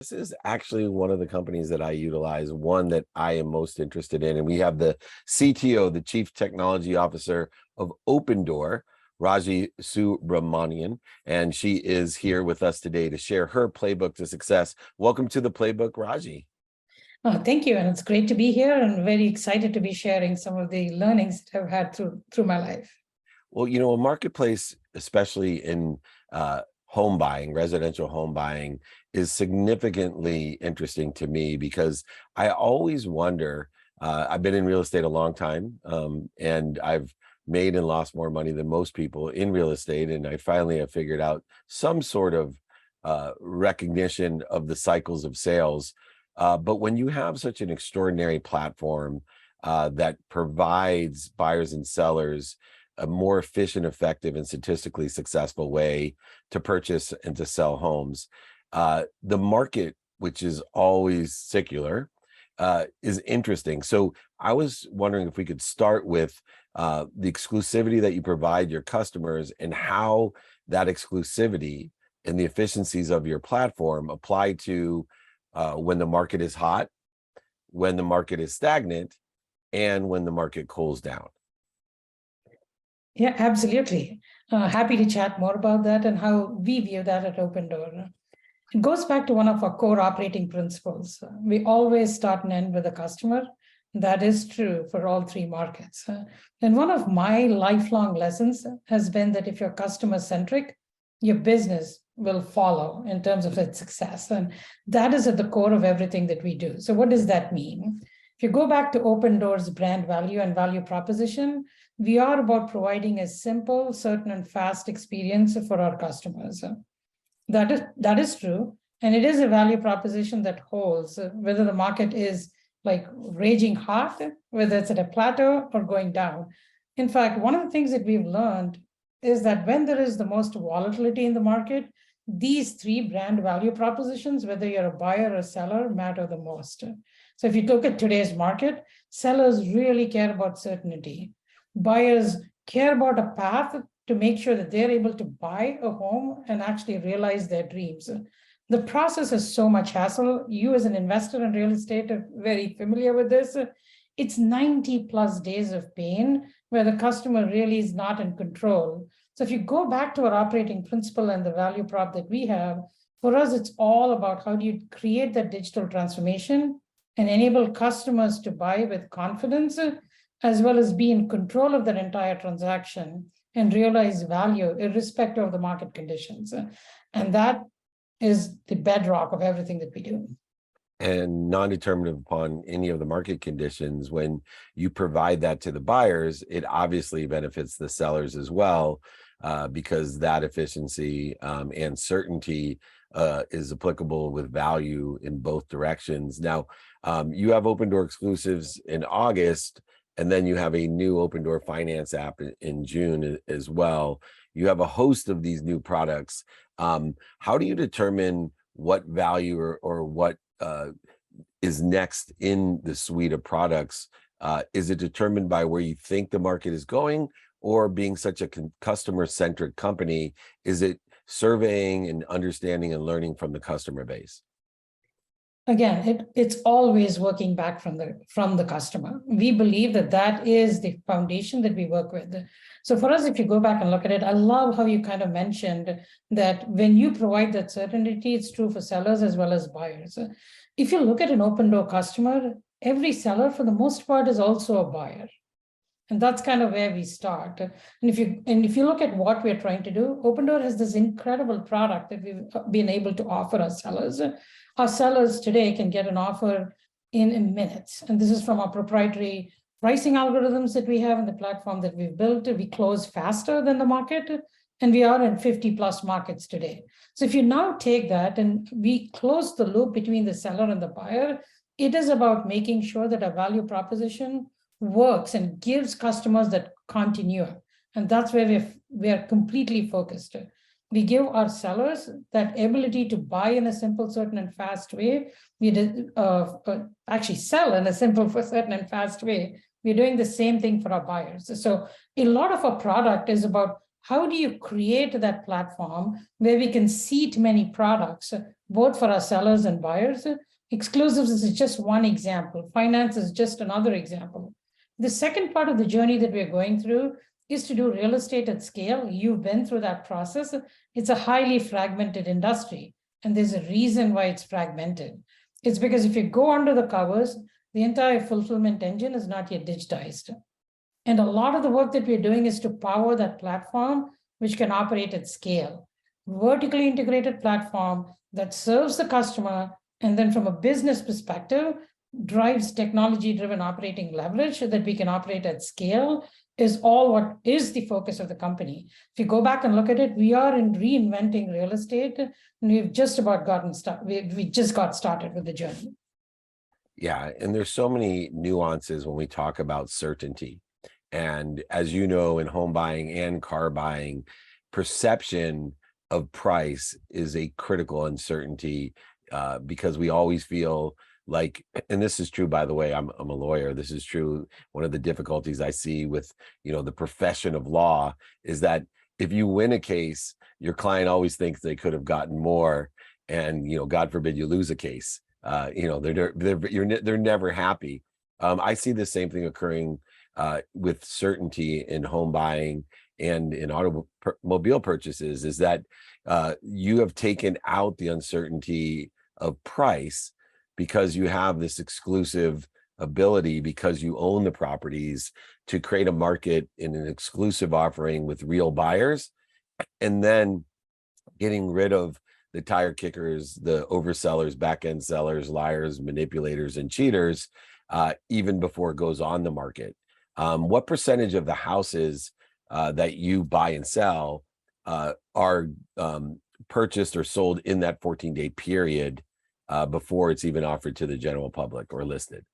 This is actually one of the companies that I utilize, one that I am most interested in. And we have the CTO, the Chief Technology Officer of Opendoor, Raji Subramanian, and she is here with us today to share her playbook to success. Welcome to the playbook, Raji. Oh, thank you. And it's great to be here and very excited to be sharing some of the learnings that I've had through my life. Well, a marketplace, especially in home buying, residential home buying, is significantly interesting to me because I always wonder, I've been in real estate a long time, and I've made and lost more money than most people in real estate. And I finally have figured out some sort of recognition of the cycles of sales. But when you have such an extraordinary platform that provides buyers and sellers a more efficient, effective, and statistically successful way to purchase and to sell homes, the market, which is always secular, is interesting. So I was wondering if we could start with the exclusivity that you provide your customers and how that exclusivity and the efficiencies of your platform apply to when the market is hot, when the market is stagnant, and when the market cools down. Yeah, absolutely. Happy to chat more about that and how we view that at Opendoor. It goes back to one of our core operating principles. We always start and end with the customer. That is true for all three markets. And one of my lifelong lessons has been that if you're customer-centric, your business will follow in terms of its success. And that is at the core of everything that we do. So what does that mean? If you go back to Opendoor's brand value and value proposition, we are about providing a simple, certain, and fast experience for our customers. That is true. And it is a value proposition that holds, whether the market is like raging hot, whether it's at a plateau or going down. In fact, one of the things that we've learned is that when there is the most volatility in the market, these three brand value propositions, whether you're a buyer or seller, matter the most. So if you look at today's market, sellers really care about certainty. Buyers care about a path to make sure that they're able to buy a home and actually realize their dreams. The process is so much hassle. You as an investor in real estate are very familiar with this. It's 90 plus days of pain where the customer really is not in control. So if you go back to our operating principle and the value prop that we have, for us, it's all about how do you create that digital transformation and enable customers to buy with confidence, as well as be in control of their entire transaction and realize value irrespective of the market conditions. And that is the bedrock of everything that we do. And non-determinative upon any of the market conditions, when you provide that to the buyers, it obviously benefits the sellers as well, because that efficiency and certainty is applicable with value in both directions. Now, you have Opendoor exclusives in August, and then you have a new Opendoor finance app in June as well. You have a host of these new products. How do you determine what value or what is next in the suite of products? Is it determined by where you think the market is going, or being such a customer-centric company, is it surveying and understanding and learning from the customer base? Again, it's always working back from the customer. We believe that is the foundation that we work with. So for us, if you go back and look at it, I love how you kind of mentioned that when you provide that certainty, it's true for sellers as well as buyers. If you look at an Opendoor customer, every seller for the most part is also a buyer. And that's kind of where we start. And if you look at what we're trying to do, Opendoor has this incredible product that we've been able to offer our sellers. Our sellers today can get an offer in minutes. And this is from our proprietary pricing algorithms that we have in the platform that we've built. We close faster than the market, and we are in 50 plus markets today. So if you now take that and we close the loop between the seller and the buyer, it is about making sure that our value proposition works and gives customers that continuum. And that's where we are completely focused. We give our sellers that ability to buy in a simple, certain, and fast way. We actually sell in a simple, certain, and fast way. We're doing the same thing for our buyers. So a lot of our product is about how do you create that platform where we can seat many products both for our sellers and buyers. Exclusives is just one example. Finance is just another example. The second part of the journey that we're going through is to do real estate at scale. You've been through that process. It's a highly fragmented industry, and there's a reason why it's fragmented. It's because if you go under the covers, the entire fulfillment engine is not yet digitized. And a lot of the work that we're doing is to power that platform, which can operate at scale. Vertically integrated platform that serves the customer, and then from a business perspective, drives technology-driven operating leverage so that we can operate at scale is all what is the focus of the company. If you go back and look at it, we are in reinventing real estate, and we've just about gotten started. We just got started with the journey. Yeah, and there's so many nuances when we talk about certainty. And as you know, in home buying and car buying, perception of price is a critical uncertainty because we always feel like, and this is true, by the way, I'm a lawyer. This is true. One of the difficulties I see with, the profession of law is that if you win a case, your client always thinks they could have gotten more. And, God forbid you lose a case. They're never happy. I see the same thing occurring with certainty in home buying and in automobile purchases, is that you have taken out the uncertainty of price because you have this exclusive ability, because you own the properties, to create a market in an exclusive offering with real buyers, and then getting rid of the tire kickers, the oversellers, back-end sellers, liars, manipulators, and cheaters, even before it goes on the market. What percentage of the houses that you buy and sell are purchased or sold in that 14-day period before it's even offered to the general public or listed?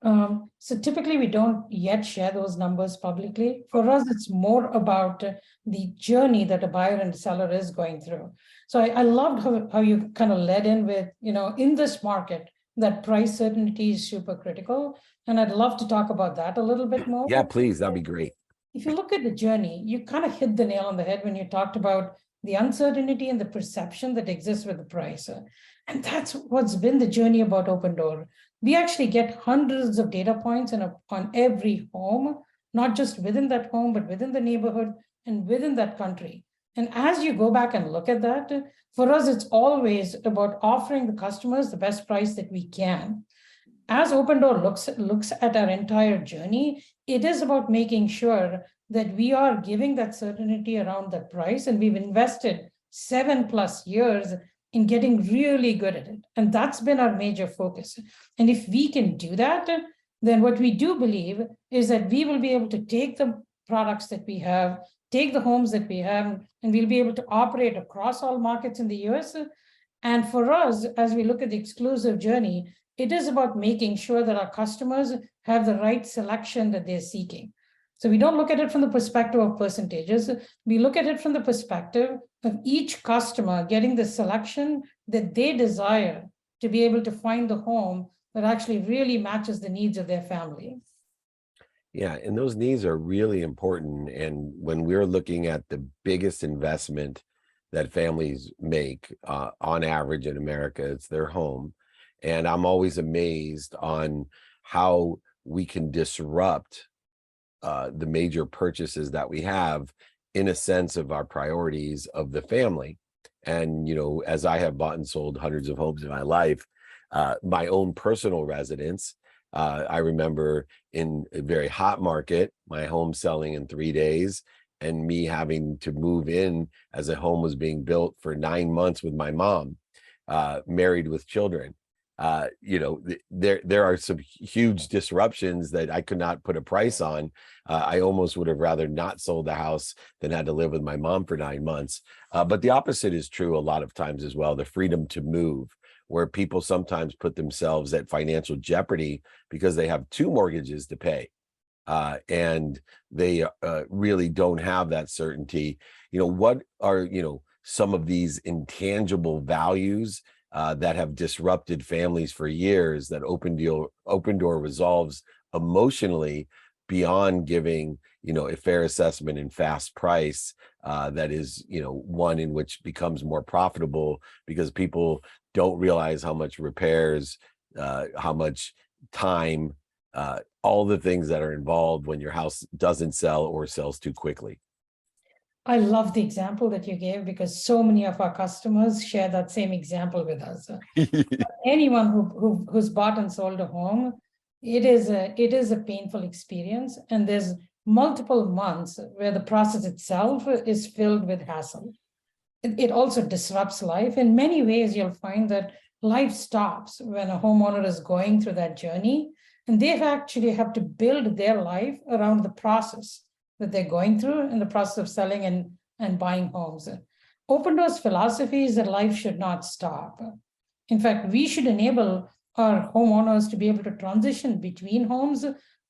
So typically we don't yet share those numbers publicly. For us, it's more about the journey that a buyer and seller is going through. So I loved how you kind of led in with, in this market, that price certainty is super critical. And I'd love to talk about that a little bit more. Yeah, please, that'd be great. If you look at the journey, you kind of hit the nail on the head when you talked about the uncertainty and the perception that exists with the price. And that's what's been the journey about Opendoor. We actually get hundreds of data points on every home, not just within that home, but within the neighborhood and within that country. And as you go back and look at that, for us, it's always about offering the customers the best price that we can. As Opendoor looks at our entire journey, it is about making sure that we are giving that certainty around the price, and we've invested 7+ years in getting really good at it. And that's been our major focus. And if we can do that, then what we do believe is that we will be able to take the products that we have, take the homes that we have, and we'll be able to operate across all markets in the US. And for us, as we look at the exclusive journey, it is about making sure that our customers have the right selection that they're seeking. So we don't look at it from the perspective of percentages. We look at it from the perspective of each customer getting the selection that they desire to be able to find the home that actually really matches the needs of their family. Yeah, and those needs are really important. And when we're looking at the biggest investment that families make on average in America, it's their home. And I'm always amazed on how we can disrupt the major purchases that we have in a sense of our priorities of the family. And, as I have bought and sold hundreds of homes in my life, my own personal residence, I remember in a very hot market, my home selling in 3 days and me having to move in as a home was being built for 9 months with my mom, married with children. There are some huge disruptions that I could not put a price on. I almost would have rather not sold the house than had to live with my mom for 9 months. But the opposite is true a lot of times as well, the freedom to move, where people sometimes put themselves at financial jeopardy because they have 2 mortgages to pay. And they really don't have that certainty. What are, some of these intangible values that have disrupted families for years that Opendoor resolves emotionally, beyond giving, a fair assessment and fast price, that is, one in which becomes more profitable because people don't realize how much repairs, how much time, all the things that are involved when your house doesn't sell or sells too quickly. I love the example that you gave because so many of our customers share that same example with us. Anyone who's bought and sold a home, it is a painful experience, and there's multiple months where the process itself is filled with hassle. It also disrupts life. In many ways, you'll find that life stops when a homeowner is going through that journey, and they actually have to build their life around the process that they're going through in the process of selling and buying homes. Opendoor's philosophy is that life should not stop. In fact, we should enable our homeowners to be able to transition between homes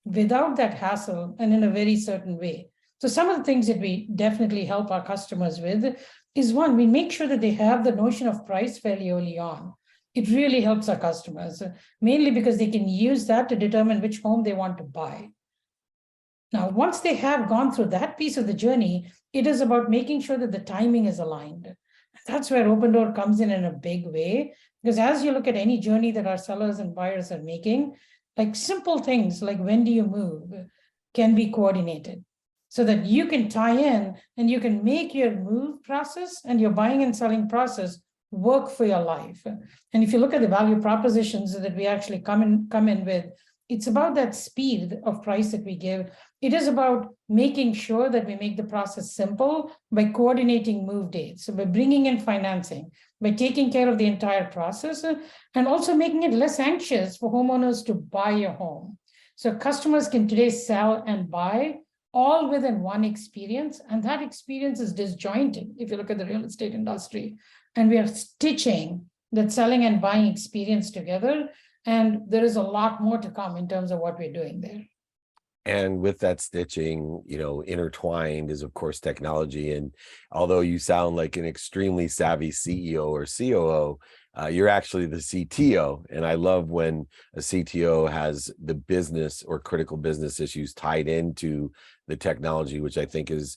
without that hassle and in a very certain way. So some of the things that we definitely help our customers with is, one, we make sure that they have the notion of price fairly early on. It really helps our customers, mainly because they can use that to determine which home they want to buy. Now, once they have gone through that piece of the journey, it is about making sure that the timing is aligned. That's where Opendoor comes in a big way, because as you look at any journey that our sellers and buyers are making, like simple things like when do you move can be coordinated so that you can tie in and you can make your move process and your buying and selling process work for your life. And if you look at the value propositions that we actually come in with, it's about that speed of price that we give. It is about making sure that we make the process simple by coordinating move dates, so by bringing in financing, by taking care of the entire process, and also making it less anxious for homeowners to buy a home. So customers can today sell and buy all within one experience, and that experience is disjointed if you look at the real estate industry. And we are stitching that selling and buying experience together, and there is a lot more to come in terms of what we're doing there. And with that stitching, intertwined is, of course, technology. And although you sound like an extremely savvy CEO or COO, you're actually the CTO. And I love when a CTO has the business or critical business issues tied into the technology, which I think is,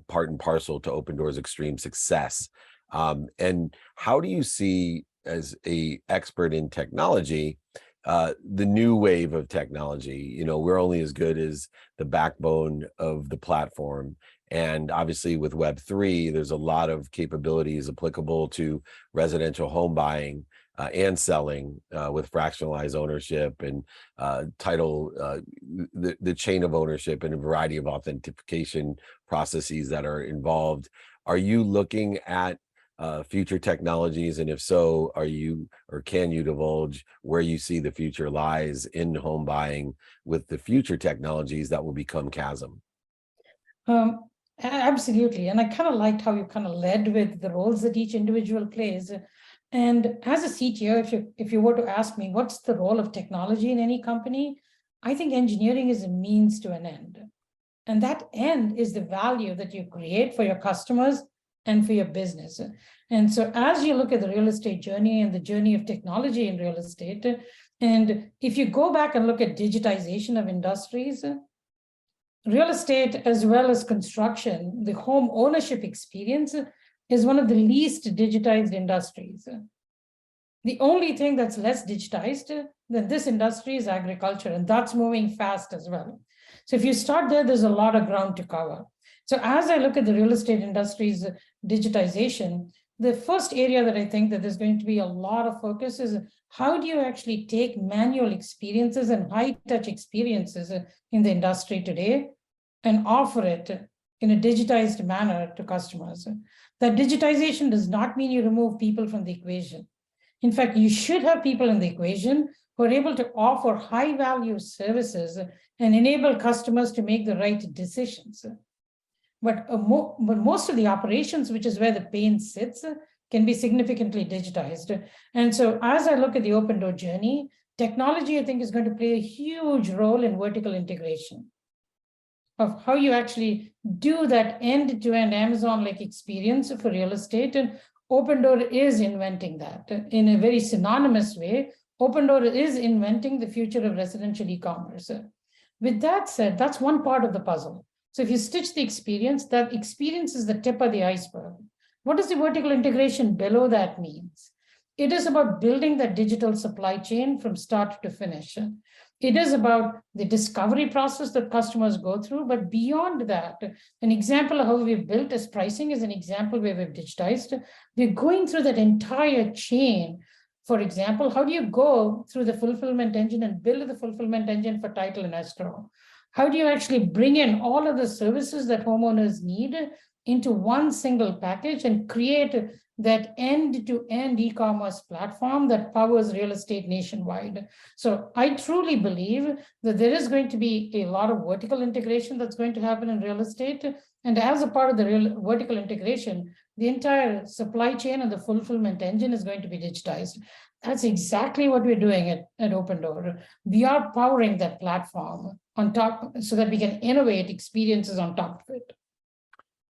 part and parcel to Opendoor's extreme success. And how do you see, as a expert in technology, the new wave of technology? We're only as good as the backbone of the platform. And obviously with Web3, there's a lot of capabilities applicable to residential home buying and selling with fractionalized ownership and title, the chain of ownership, and a variety of authentication processes that are involved. Are you looking at future technologies? And if so, are you, or can you divulge where you see the future lies in home buying with the future technologies that will become chasm? Absolutely. And I kind of liked how you kind of led with the roles that each individual plays. And as a CTO, if you were to ask me, what's the role of technology in any company? I think engineering is a means to an end. And that end is the value that you create for your customers and for your business. And so as you look at the real estate journey and the journey of technology in real estate, and if you go back and look at digitization of industries, real estate as well as construction, the home ownership experience is one of the least digitized industries. The only thing that's less digitized than this industry is agriculture, and that's moving fast as well. So if you start there, there's a lot of ground to cover. So as I look at the real estate industry's digitization, the first area that I think that there's going to be a lot of focus is how do you actually take manual experiences and high-touch experiences in the industry today and offer it in a digitized manner to customers. That digitization does not mean you remove people from the equation. In fact, you should have people in the equation who are able to offer high-value services and enable customers to make the right decisions. But most of the operations, which is where the pain sits, can be significantly digitized. And so as I look at the Opendoor journey, technology, I think, is going to play a huge role in vertical integration of how you actually do that end-to-end Amazon-like experience for real estate. And Opendoor is inventing that in a very synonymous way. Opendoor is inventing the future of residential e-commerce. With that said, that's one part of the puzzle. So if you stitch the experience, that experience is the tip of the iceberg. What does the vertical integration below that means? It is about building that digital supply chain from start to finish. It is about the discovery process that customers go through, but beyond that, an example of how we've built as pricing is an example where we've digitized. We're going through that entire chain. For example, how do you go through the fulfillment engine and build the fulfillment engine for title and escrow? How do you actually bring in all of the services that homeowners need into one single package and create that end-to-end e-commerce platform that powers real estate nationwide? So I truly believe that there is going to be a lot of vertical integration that's going to happen in real estate. And as a part of the real vertical integration, the entire supply chain and the fulfillment engine is going to be digitized. That's exactly what we're doing at Opendoor. We are powering that platform on top so that we can innovate experiences on top of it.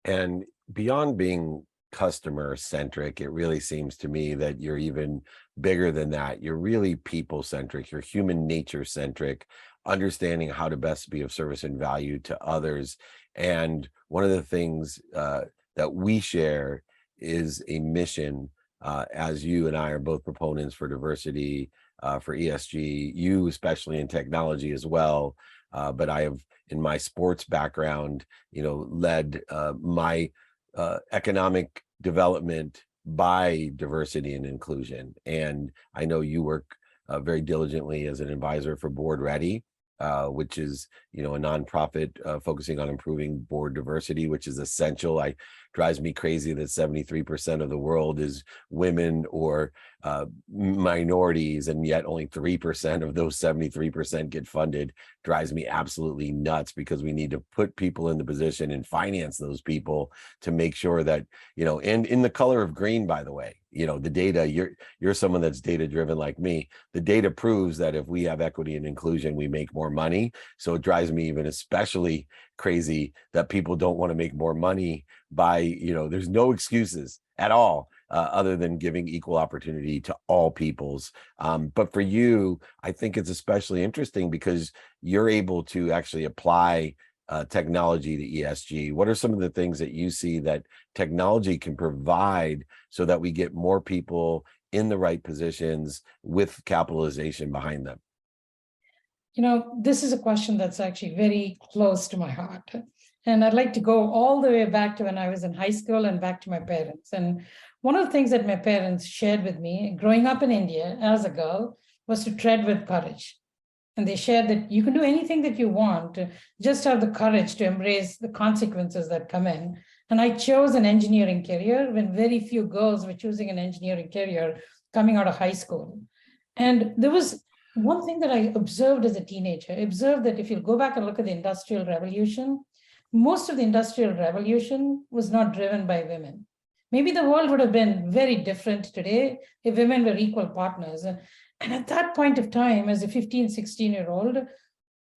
And beyond being customer centric, it really seems to me that you're even bigger than that. You're really people centric, you're human nature centric, understanding how to best be of service and value to others. And one of the things that we share is a mission, as you and I are both proponents for diversity, for ESG, you especially in technology as well. But I have, in my sports background, led my economic development by diversity and inclusion. And I know you work very diligently as an advisor for Board Ready, which is, a nonprofit focusing on improving board diversity, which is essential. Drives me crazy that 73% of the world is women or minorities, and yet only 3% of those 73% get funded. Drives me absolutely nuts, because we need to put people in the position and finance those people to make sure that, and in the color of green, by the way, the data, you're someone that's data driven like me. The data proves that if we have equity and inclusion, we make more money. So it drives me even especially crazy that people don't want to make more money by, there's no excuses at all other than giving equal opportunity to all peoples. But for you, I think it's especially interesting because you're able to actually apply technology to ESG. What are some of the things that you see that technology can provide so that we get more people in the right positions with capitalization behind them? This is a question that's actually very close to my heart. And I'd like to go all the way back to when I was in high school and back to my parents. And one of the things that my parents shared with me growing up in India as a girl was to tread with courage. And they shared that you can do anything that you want, just have the courage to embrace the consequences that come in. And I chose an engineering career when very few girls were choosing an engineering career coming out of high school. And there was one thing that I observed as a teenager. I observed that if you go back and look at the Industrial Revolution, most of the Industrial Revolution was not driven by women. Maybe the world would have been very different today if women were equal partners. And at that point of time, as a 15, 16-year-old,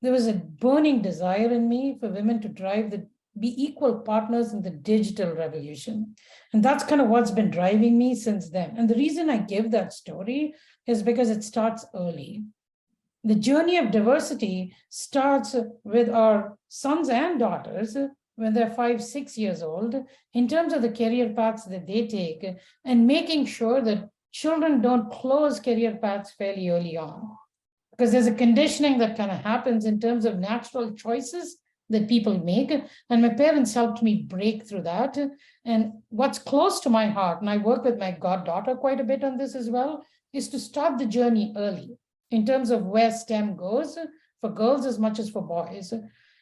there was a burning desire in me for women to be equal partners in the digital revolution. And that's kind of what's been driving me since then. And the reason I give that story is because it starts early. The journey of diversity starts with our sons and daughters when they're 5, 6 years old, in terms of the career paths that they take, and making sure that children don't close career paths fairly early on. Because there's a conditioning that kind of happens in terms of natural choices that people make. And my parents helped me break through that. And what's close to my heart, and I work with my goddaughter quite a bit on this as well, is to start the journey early in terms of where STEM goes for girls as much as for boys.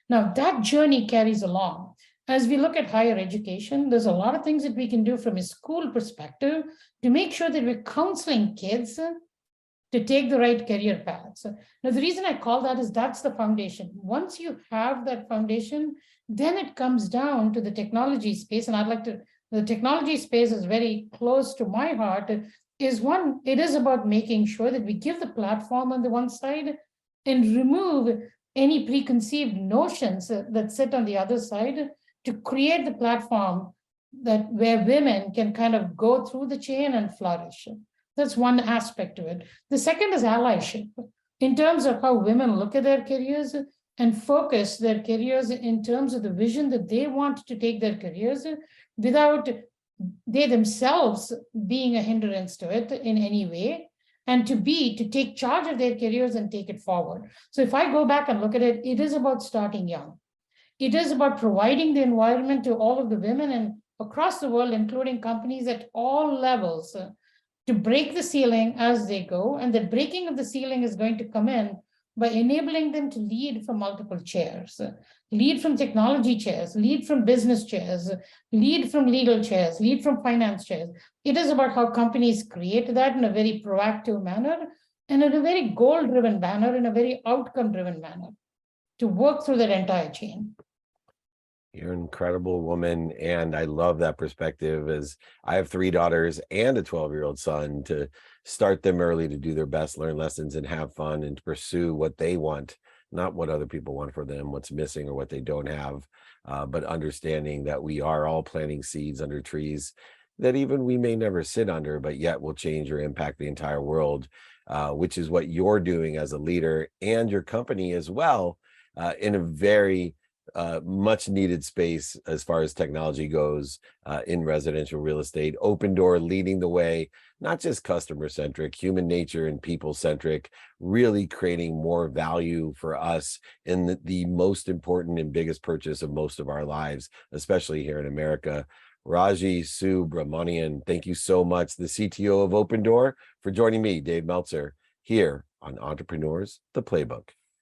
Now, that journey carries along. As we look at higher education, there's a lot of things that we can do from a school perspective to make sure that we're counseling kids to take the right career paths. Now, the reason I call that is that's the foundation. Once you have that foundation, then it comes down to the technology space. And the technology space is very close to my heart. It is about making sure that we give the platform on the one side and remove any preconceived notions that sit on the other side to create the platform where women can kind of go through the chain and flourish. That's one aspect of it. The second is allyship. In terms of how women look at their careers, and focus their careers in terms of the vision that they want to take their careers without they themselves being a hindrance to it in any way, and to take charge of their careers and take it forward. So if I go back and look at it, it is about starting young. It is about providing the environment to all of the women and across the world, including companies at all levels, to break the ceiling as they go. And the breaking of the ceiling is going to come in by enabling them to lead from multiple chairs, lead from technology chairs, lead from business chairs, lead from legal chairs, lead from finance chairs. It is about how companies create that in a very proactive manner and in a very goal-driven manner, in a very outcome-driven manner, to work through that entire chain. You're an incredible woman, and I love that perspective, as I have 3 daughters and a 12-year-old son, to start them early to do their best, learn lessons, and have fun, and to pursue what they want, not what other people want for them, what's missing or what they don't have, but understanding that we are all planting seeds under trees that even we may never sit under, but yet will change or impact the entire world, which is what you're doing as a leader and your company as well, in a very much needed space as far as technology goes, in residential real estate. Opendoor leading the way, not just customer centric, human nature and people centric, really creating more value for us in the most important and biggest purchase of most of our lives, especially here in America. Raji Subramanian, thank you so much, the CTO of Opendoor, for joining me, Dave Meltzer, here on Entrepreneurs, the Playbook.